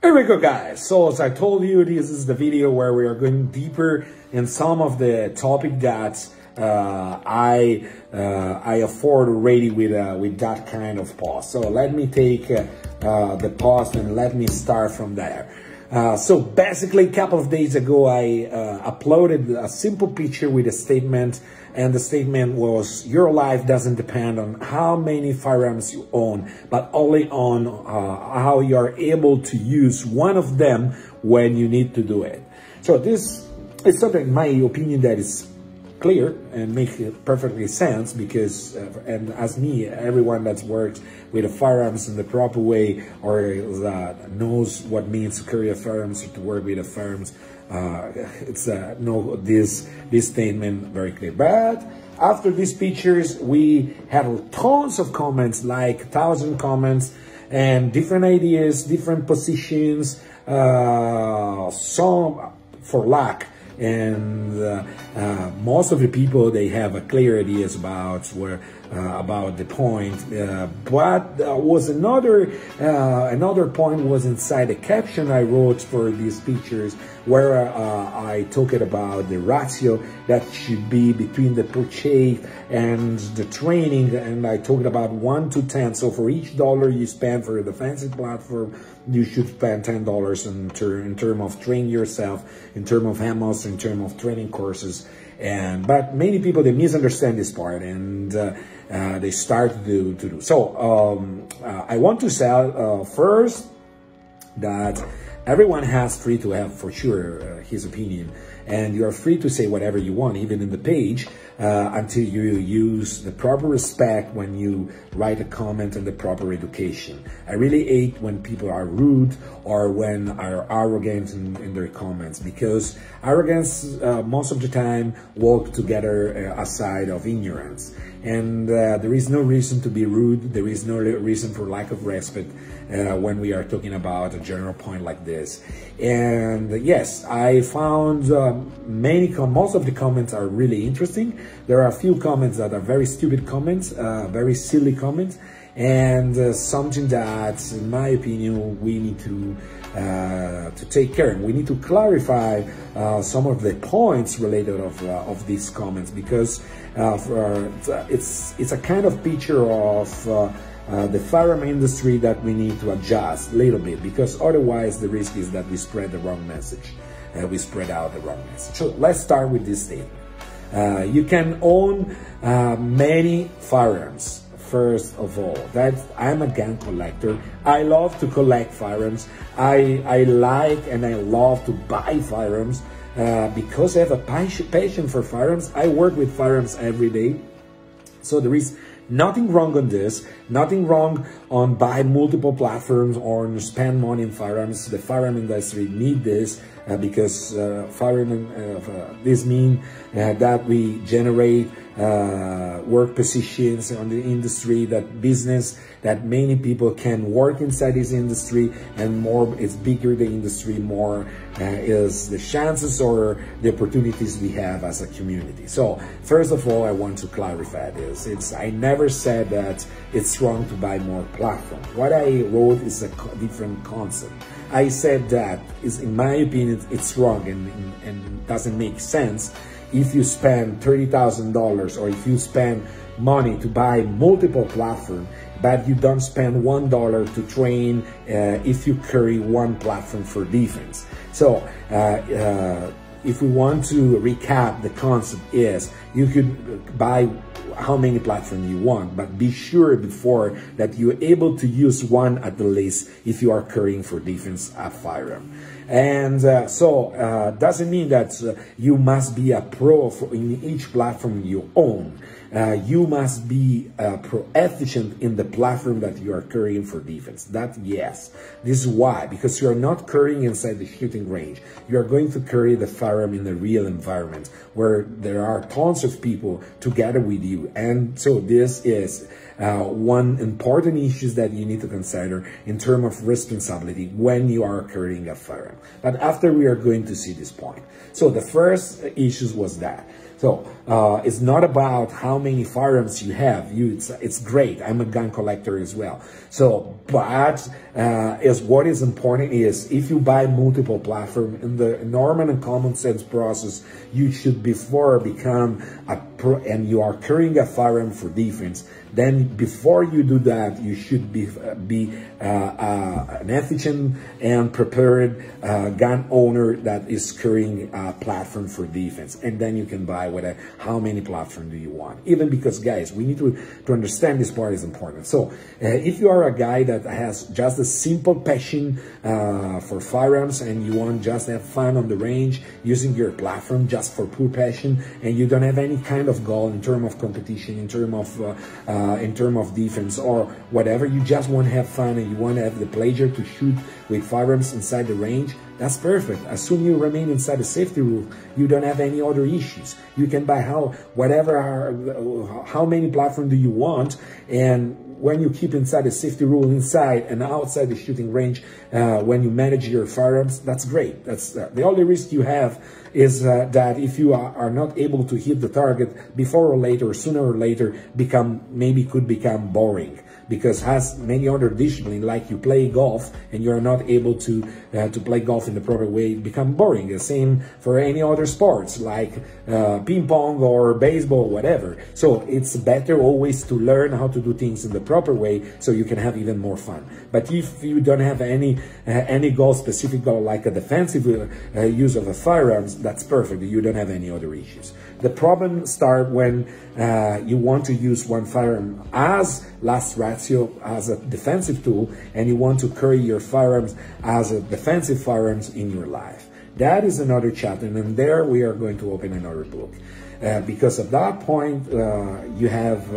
Here we go, guys. So as I told you, this is the video where we are going deeper in some of the topic that I afford already with that kind of pause. So let me take the pause and let me start from there. So basically, a couple of days ago, I uploaded a simple picture with a statement, and the statement was, your life doesn't depend on how many firearms you own, but only on how you are able to use one of them when you need to do it. So this is something, in my opinion, that is clear and makes perfectly sense, because and as me, everyone that's worked with the firearms in the proper way, or knows what means to carry a firearms or to work with the firearms, it's know this statement very clear. But after these pictures, we had tons of comments, like 1,000 comments, and different ideas, different positions, some for lack. And most of the people, they have a clear ideas about where about the point, but was another point was inside the caption I wrote for these pictures, where I talked about the ratio that should be between the purchase and the training, and I talked about 1 to 10. So for each dollar you spend for a defensive platform, you should spend $10 in terms of training yourself, in terms of ammo, in terms of training courses. But many people, they misunderstand this part, and they start to do. So I want to say first that everyone has free to have, for sure, his opinion, and you are free to say whatever you want, even in the page, until you use the proper respect when you write a comment and the proper education. I really hate when people are rude or when are arrogant in their comments, because arrogance most of the time walk together aside of ignorance. And there is no reason to be rude. There is no reason for lack of respect when we are talking about a general point like this. And yes, I found most of the comments are really interesting. There are a few comments that are very stupid comments, very silly comments, and something that, in my opinion, we need to take care of. We need to clarify some of the points related of these comments, because it's a kind of picture of the firearm industry that we need to adjust a little bit, because otherwise the risk is that we spread the wrong message. We spread out the wrong message. So let's start with this statement. You can own many firearms. First of all, I'm a gun collector. I love to collect firearms. I like and I love to buy firearms because I have a passion for firearms. I work with firearms every day. So there is nothing wrong on this, nothing wrong on buy multiple platforms or spend money in firearms. The firearm industry need this because this means that we generate work positions on the industry, that business, that many people can work inside this industry, and more it's bigger the industry, more is the chances or the opportunities we have as a community. So first of all, I want to clarify this. I never said that it's wrong to buy more platforms. What I wrote is a different concept. I said that in my opinion, it's wrong and doesn't make sense if you spend $30,000 or if you spend money to buy multiple platforms, but you don't spend $1 to train if you carry one platform for defense. So if we want to recap, the concept is you could buy how many platforms you want, but be sure before that you're able to use one at the least if you are carrying for defense a firearm. And doesn't mean that you must be a pro in each platform you own. You must be pro-efficient in the platform that you are carrying for defense. That, yes. This is why, because you are not carrying inside the shooting range. You are going to carry the firearm in the real environment where there are tons of people together with you. And so this is one important issue that you need to consider in terms of responsibility when you are carrying a firearm. But after we are going to see this point. So the first issue was that. So it's not about how many firearms you have. It's great. I'm a gun collector as well. So, but is what is important is if you buy multiple platforms in the normal and common sense process, you should before become a pro and you are carrying a firearm for defense. Then before you do that, you should be an efficient and prepared gun owner that is carrying a platform for defense. And then you can buy whatever, how many platforms do you want? Even because, guys, we need to understand this part is important. So if you are a guy that has just a simple passion for firearms and you want just to have fun on the range using your platform just for pure passion, and you don't have any kind of goal in terms of competition, in terms of defense or whatever, you just want to have fun and you want to have the pleasure to shoot with firearms inside the range, that's perfect. As soon as you remain inside the safety rule, you don't have any other issues. You can buy how many platforms do you want, and when you keep inside the safety rule inside and outside the shooting range, when you manage your firearms, that's great. That's the only risk you have is that if you are not able to hit the target before or later, sooner or later, could become boring. Because has many other disciplines, like you play golf and you are not able to play golf in the proper way, it become boring. The same for any other sports like ping pong or baseball, whatever. So it's better always to learn how to do things in the proper way so you can have even more fun. But if you don't have any goal, specific goal like a defensive use of a firearms, that's perfect. You don't have any other issues. The problem starts when you want to use one firearm as last ratio, as a defensive tool, and you want to carry your firearms as a defensive firearms in your life. That is another chapter, and there we are going to open another book. Because at that point, you have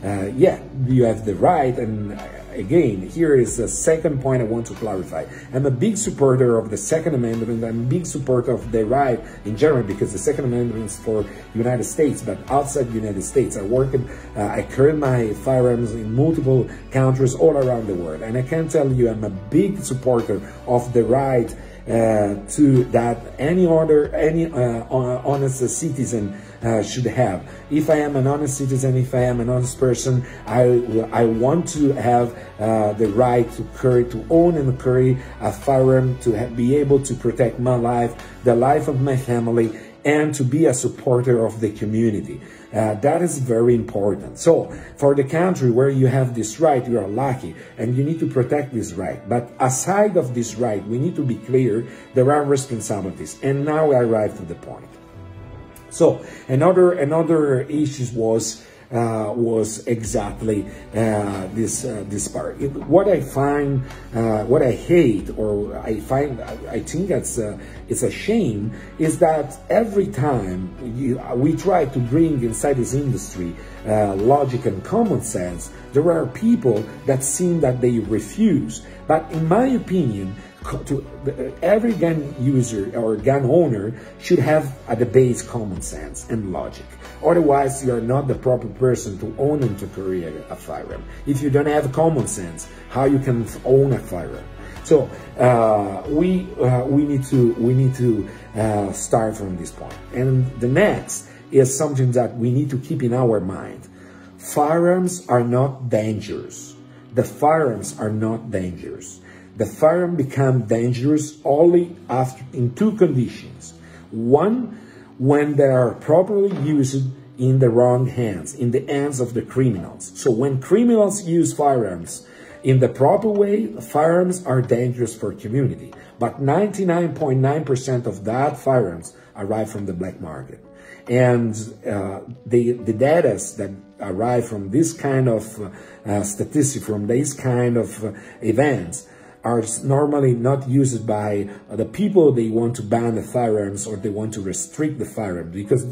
the right, and again, here is the second point I want to clarify. I'm a big supporter of the Second Amendment. I'm a big supporter of the right in general, because the Second Amendment is for United States, but outside the United States, I carry my firearms in multiple countries all around the world, and I can tell you I'm a big supporter of the right to that any honest citizen should have. If I am an honest citizen, if I am an honest person, I want to have the right to own and carry a firearm, to be able to protect my life, the life of my family, and to be a supporter of the community. That is very important. So for the country where you have this right, you are lucky, and you need to protect this right. But aside of this right, we need to be clear, there are responsibilities. And now I arrive to the point. So another issue was exactly this part. What I find, what I hate, or I think it's a shame, is that every time we try to bring inside this industry logic and common sense, there are people that seem that they refuse. But in my opinion, every gun user or gun owner should have at the base common sense and logic. Otherwise, you are not the proper person to own and to carry a firearm. If you don't have common sense, how you can own a firearm? So we need to start from this point. And the next is something that we need to keep in our mind. Firearms are not dangerous. The firearms are not dangerous. The firearm becomes dangerous only in two conditions. One, when they are properly used in the wrong hands, in the hands of the criminals. So when criminals use firearms in the proper way, firearms are dangerous for community. But 99.9% of that firearms arrive from the black market. And the data that arrive from this kind of statistic, from this kind of events, are normally not used by the people they want to ban the firearms or they want to restrict the firearms, because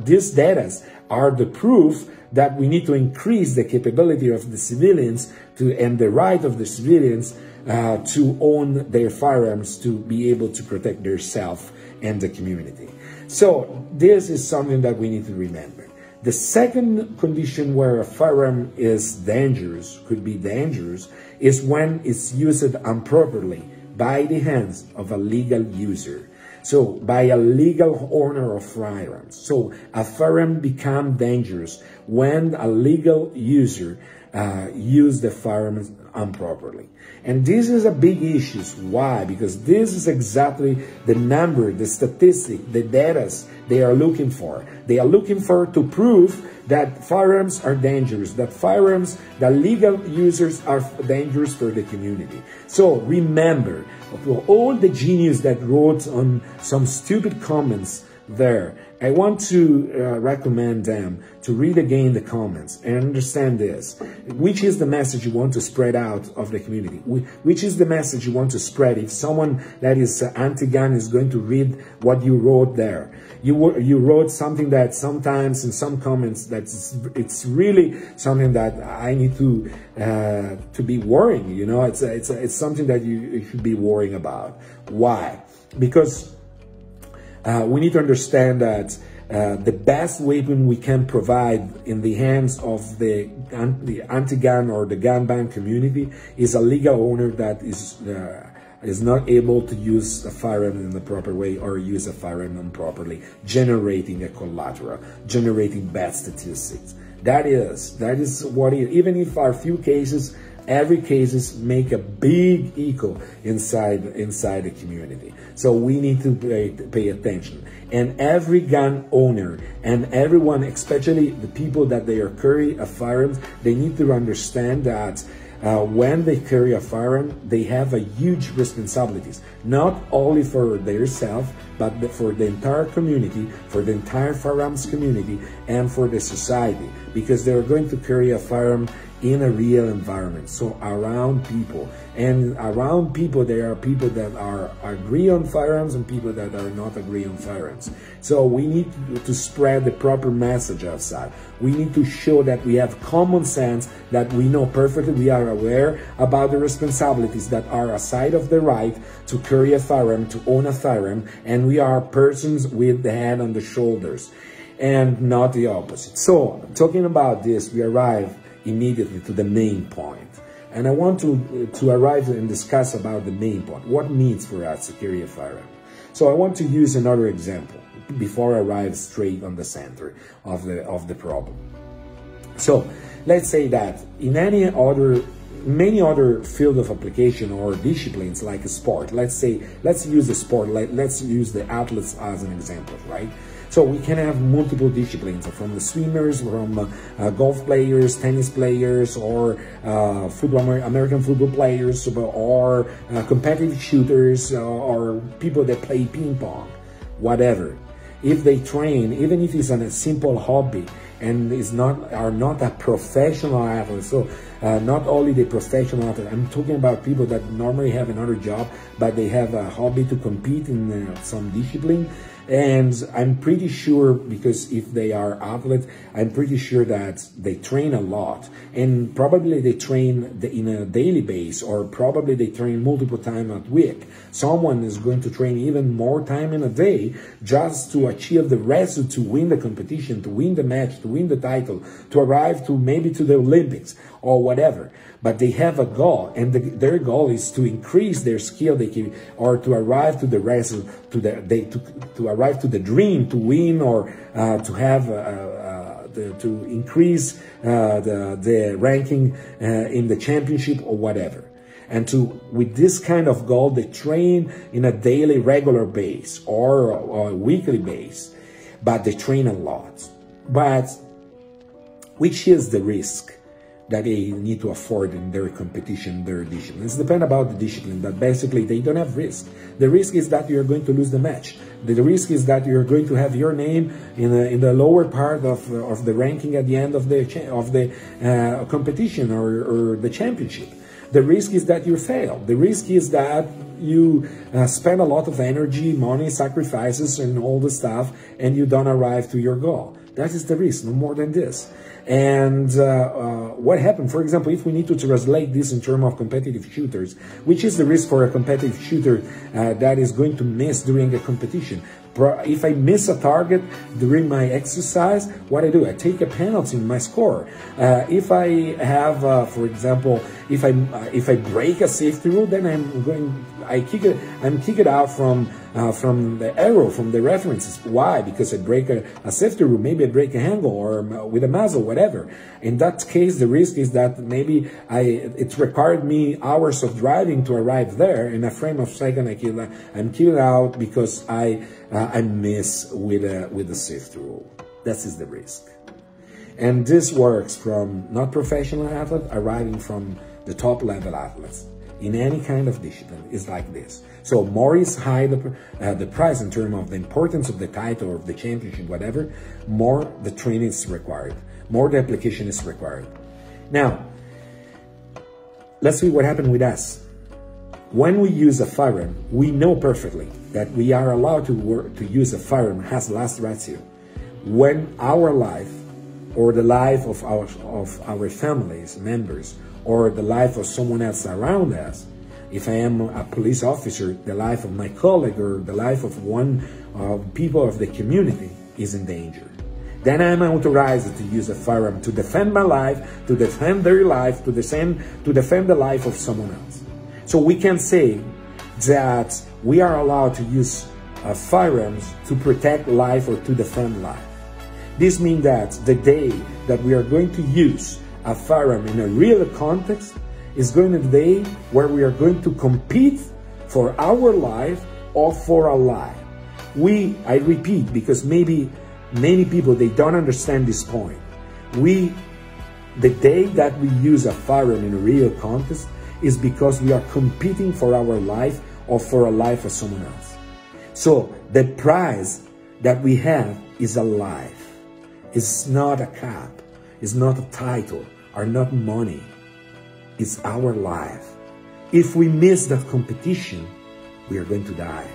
these data are the proof that we need to increase the capability of the civilians and the right of the civilians to own their firearms, to be able to protect themselves and the community. So this is something that we need to remember. The second condition where a firearm is dangerous, could be dangerous, is when it's used improperly by the hands of a legal user. So by a legal owner of firearms. So a firearm become dangerous when a legal user use the firearms improperly. And this is a big issue. Why? Because this is exactly the number, the statistic, the data they are looking for. They are looking for to prove that firearms are dangerous, that firearms, the legal users are dangerous for the community. So remember, all the genius that wrote on some stupid comments there, I want to recommend them to read again the comments and understand this. Which is the message you want to spread out of the community? Which is the message you want to spread if someone that is anti-gun is going to read what you wrote there? You wrote something that sometimes in some comments it's really something that I need to be worrying. You know, it's something that you should be worrying about. Why? Because we need to understand that the best weapon we can provide in the hands of the anti-gun or the gun ban community is a legal owner that is not able to use a firearm in the proper way or use a firearm improperly, generating a collateral, generating bad statistics. That is what it is. Even if our few cases, every cases make a big echo inside the community. So we need to pay attention. And every gun owner and everyone, especially the people that they are carry a firearm, they need to understand that when they carry a firearm, they have a huge responsibilities, not only for themselves, but for the entire community, for the entire firearms community, and for the society, because they're going to carry a firearm in a real environment, so around people. And around people, there are people that are agree on firearms and people that are not agree on firearms. So we need to spread the proper message outside. We need to show that we have common sense, that we know perfectly, we are aware about the responsibilities that are aside of the right to carry a firearm, to own a firearm, and we are persons with the head on the shoulders, and not the opposite. So, talking about this, we arrive immediately to the main point. And I want to arrive and discuss about the main point. What means for us to carry a firearm? So I want to use another example before I arrive straight on the center of the problem. So let's say that in many other field of application or disciplines like a sport, let's use a sport, let's use the athletes as an example, right? So we can have multiple disciplines, from the swimmers, from golf players, tennis players, or American football players, or competitive shooters, or people that play ping pong, whatever. If they train, even if it's a simple hobby, and are not a professional athlete, so not only the professional athlete, I'm talking about people that normally have another job, but they have a hobby to compete in some discipline. And I'm pretty sure, because if they are athletes, I'm pretty sure that they train a lot, and probably they train in a daily basis, or probably they train multiple times a week. Someone is going to train even more time in a day just to achieve the result, to win the competition, to win the match, to win the title, to arrive to maybe to the Olympics or whatever. But they have a goal, and their goal is to increase their skill, or to arrive to the result, to arrive to the dream, to win, or to have to increase the ranking in the championship or whatever. And with this kind of goal, they train in a daily, regular base or a weekly base, but they train a lot. But which is the risk that they need to afford in their competition, their discipline? It's depend about the discipline, but basically they don't have risk. The risk is that you're going to lose the match. The risk is that you're going to have your name in the lower part of the ranking at the end of the competition or the championship. The risk is that you fail. The risk is that you spend a lot of energy, money, sacrifices, and all the stuff, and you don't arrive to your goal. That is the risk, no more than this. And what happened, for example, if we need to translate this in terms of competitive shooters, which is the risk for a competitive shooter that is going to miss during a competition? If I miss a target during my exercise, what I do? I take a penalty in my score. If I have, for example, if I break a safety rule, then I'm kicked out from the arrow, from the references. Why? Because I break a safety rule. Maybe I break a handle or with a muzzle, whatever. In that case, the risk is that maybe it required me hours of driving to arrive there. In a frame of second, I'm kicked out because I miss with the safety rule. That is the risk. And this works from not professional athletes arriving from the top level athletes. In any kind of discipline is like this. So more is high the price in terms of the importance of the title or of the championship, whatever, more the training is required, more the application is required. Now, let's see what happened with us. When we use a firearm, we know perfectly that we are allowed to use a firearm as last ratio when our life or the life of our families, members, or the life of someone else around us. If I am a police officer, the life of my colleague or the life of one of people of the community is in danger. Then I'm authorized to use a firearm to defend my life, to defend their life, to defend the life of someone else. So we can say that we are allowed to use firearms to protect life or to defend life. This means that the day that we are going to use a firearm in a real context is going to be the day where we are going to compete for our life or for a life. I repeat, because maybe many people, they don't understand this point. The day that we use a firearm in a real contest is because we are competing for our life or for a life of someone else. So the prize that we have is a life. It's not a cap. It's not a title or not money. It's our life. If we miss that competition, we are going to die.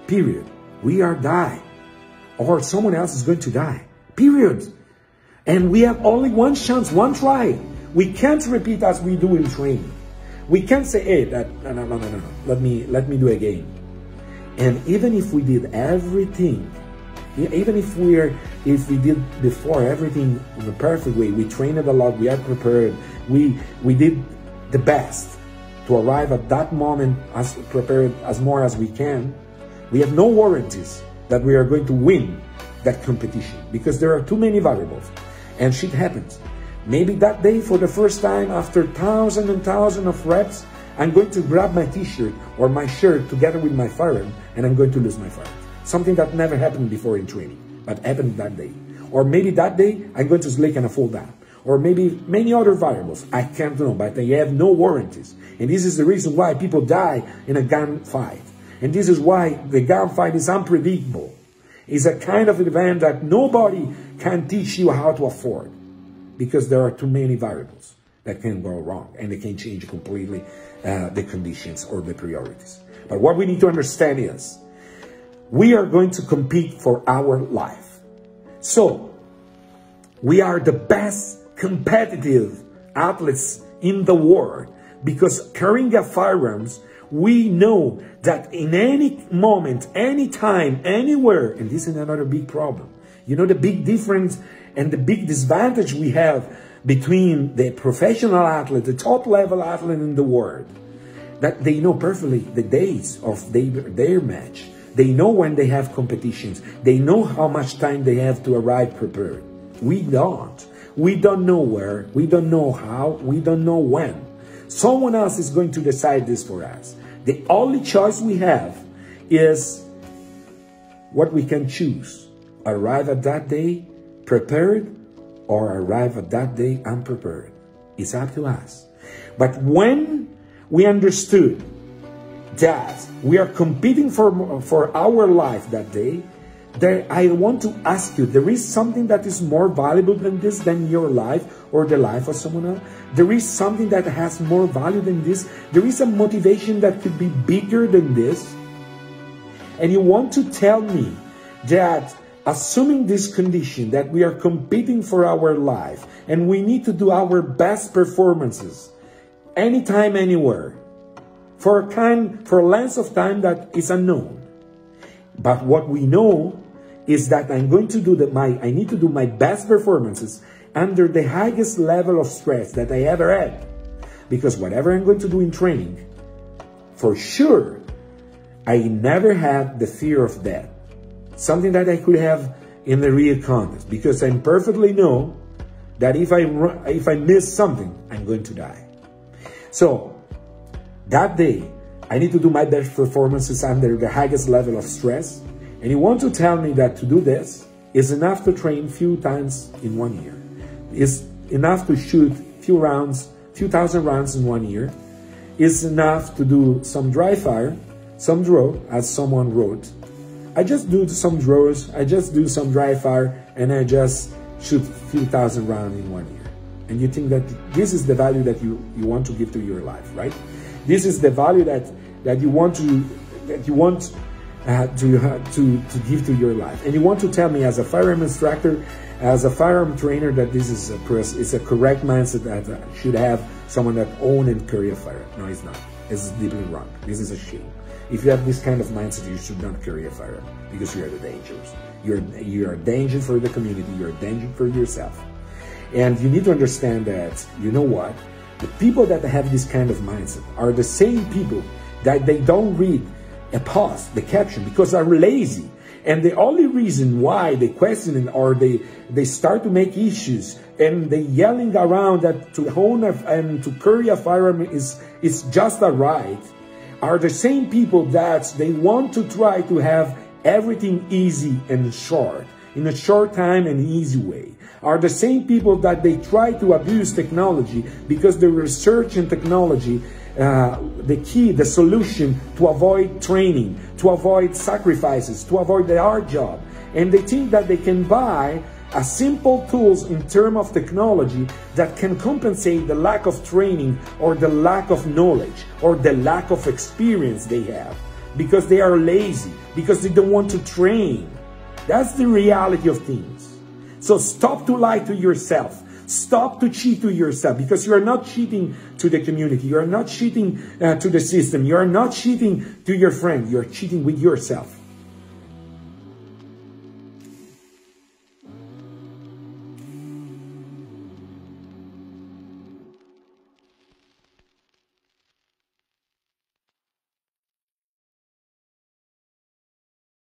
Period. We are die. Or someone else is going to die. Period. And we have only one chance, one try. We can't repeat as we do in training. We can't say, hey, no. Let me do again. And even if we did everything, even if we did before everything in the perfect way, we trained a lot, we are prepared, we did the best to arrive at that moment as prepared as more as we can, we have no warranties that we are going to win that competition because there are too many variables and shit happens. Maybe that day for the first time after thousands and thousands of reps, I'm going to grab my t-shirt or my shirt together with my firearm and I'm going to lose my firearm. Something that never happened before in training, but happened that day. Or maybe that day, I'm going to slick and I fall down. Or maybe many other variables. I can't know, but they have no warranties. And this is the reason why people die in a gunfight. And this is why the gunfight is unpredictable. It's a kind of event that nobody can teach you how to afford. Because there are too many variables that can go wrong. And they can change completely the conditions or the priorities. But what we need to understand is, we are going to compete for our life. So, we are the best competitive athletes in the world because carrying a firearms, we know that in any moment, any time, anywhere, and this is another big problem. You know the big difference and the big disadvantage we have between the professional athlete, the top level athlete in the world, that they know perfectly the days of their match. They know when they have competitions. They know how much time they have to arrive prepared. We don't. We don't know where. We don't know how. We don't know when. Someone else is going to decide this for us. The only choice we have is what we can choose. Arrive at that day prepared or arrive at that day unprepared. It's up to us. But when we understood that we are competing for our life that day, I want to ask you, there is something that is more valuable than this, than your life or the life of someone else? There is something that has more value than this? There is a motivation that could be bigger than this? And you want to tell me that assuming this condition, that we are competing for our life, and we need to do our best performances, anytime, anywhere, for a length of time that is unknown. But what we know is that I'm going to do I need to do my best performances under the highest level of stress that I ever had. Because whatever I'm going to do in training, for sure, I never had the fear of death. Something that I could have in the real contest. Because I perfectly know that if I miss something, I'm going to die. So, that day, I need to do my best performances under the highest level of stress. And you want to tell me that to do this is enough to train few times in 1 year. Is enough to shoot few thousand rounds in 1 year. Is enough to do some dry fire, some draw, as someone wrote. I just do some draws, I just do some dry fire, and I just shoot few thousand rounds in 1 year. And you think that this is the value that you want to give to your life, right? This is the value that you want to give to your life. And you want to tell me as a firearm instructor, as a firearm trainer, that this is a correct mindset that should have someone that own and carry a firearm. No, it's not. It's deeply wrong. This is a shame. If you have this kind of mindset, you should not carry a firearm because you are the dangerous. You're a danger for the community. You're a danger for yourself. And you need to understand that, you know what? The people that have this kind of mindset are the same people that they don't read a post, the caption, because they're lazy. And the only reason why they question it or they start to make issues and they yelling around that to own and to carry a firearm is just a right are the same people that they want to try to have everything easy and short, in a short time and easy way. Are the same people that they try to abuse technology because the research in technology, the key, the solution to avoid training, to avoid sacrifices, to avoid the hard job. And they think that they can buy a simple tools in terms of technology that can compensate the lack of training or the lack of knowledge or the lack of experience they have because they are lazy, because they don't want to train. That's the reality of things. So stop to lie to yourself. Stop to cheat to yourself, because you are not cheating to the community. You are not cheating to the system. You are not cheating to your friend. You are cheating with yourself.